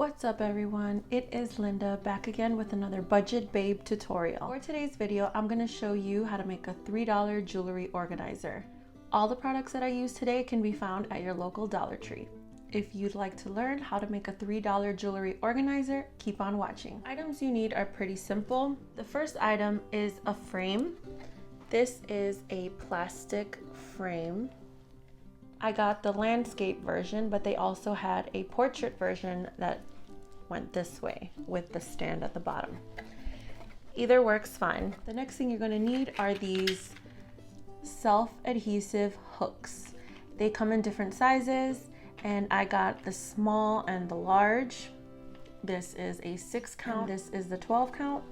What's up everyone, it is Linda back again with another budget babe tutorial. For today's video, I'm going to show you how to make a $3 jewelry organizer. All the products that I use today can be found at your local Dollar Tree. If you'd like to learn how to make a $3 jewelry organizer, keep on watching. Items you need are pretty simple. The first item is a frame. This is a plastic frame. I got the landscape version, but they also had a portrait version that went this way with the stand at the bottom. Either works fine. The next thing you're going to need are these self-adhesive hooks. They come in different sizes, and I got the small and the large. This is a 6 count. This is the 12 count.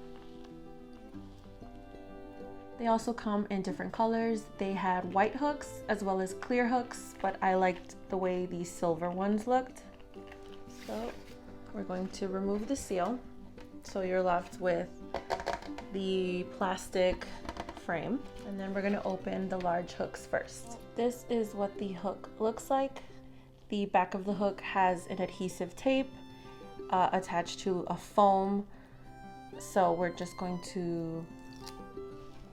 They also come in different colors. They had white hooks as well as clear hooks, but I liked the way these silver ones looked. So we're going to remove the seal. So you're left with the plastic frame. And then we're gonna open the large hooks first. This is what the hook looks like. The back of the hook has an adhesive tape attached to a foam. So we're just going to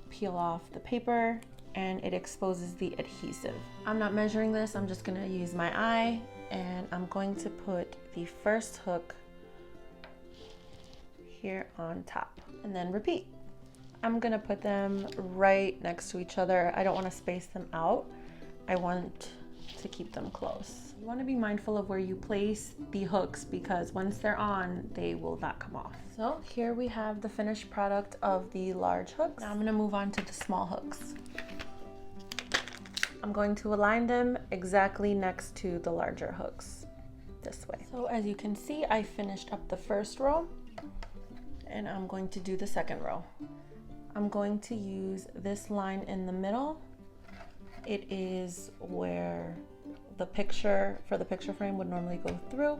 peel off the paper and it exposes the adhesive. I'm not measuring this, I'm just gonna use my eye, and I'm going to put the first hook here on top and then repeat. I'm gonna put them right next to each other. I don't want to space them out. I want to keep them close. You want to be mindful of where you place the hooks because once they're on, they will not come off. So here we have the finished product of the large hooks. Now I'm going to move on to the small hooks. I'm going to align them exactly next to the larger hooks this way. So as you can see, I finished up the first row and I'm going to do the second row. I'm going to use this line in the middle. It is where the picture for the picture frame would normally go through.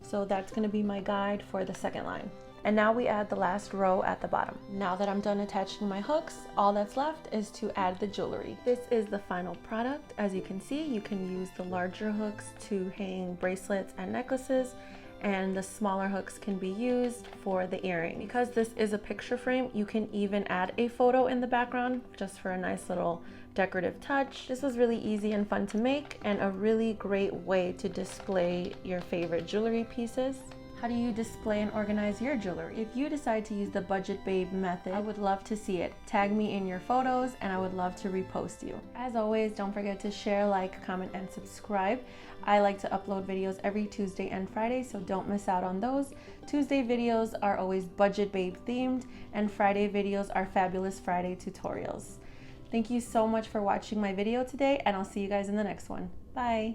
So that's going to be my guide for the second line. And now we add the last row at the bottom. Now that I'm done attaching my hooks, all that's left is to add the jewelry. This is the final product. As you can see, you can use the larger hooks to hang bracelets and necklaces, and the smaller hooks can be used for the earring. Because this is a picture frame, you can even add a photo in the background just for a nice little decorative touch. This was really easy and fun to make and a really great way to display your favorite jewelry pieces. How do you display and organize your jewelry? If you decide to use the Budget Babe method, I would love to see it. Tag me in your photos and I would love to repost you. As always, don't forget to share, like, comment, and subscribe. I like to upload videos every Tuesday and Friday, so don't miss out on those. Tuesday videos are always Budget Babe themed, and Friday videos are Fabulous Friday tutorials. Thank you so much for watching my video today, and I'll see you guys in the next one. Bye!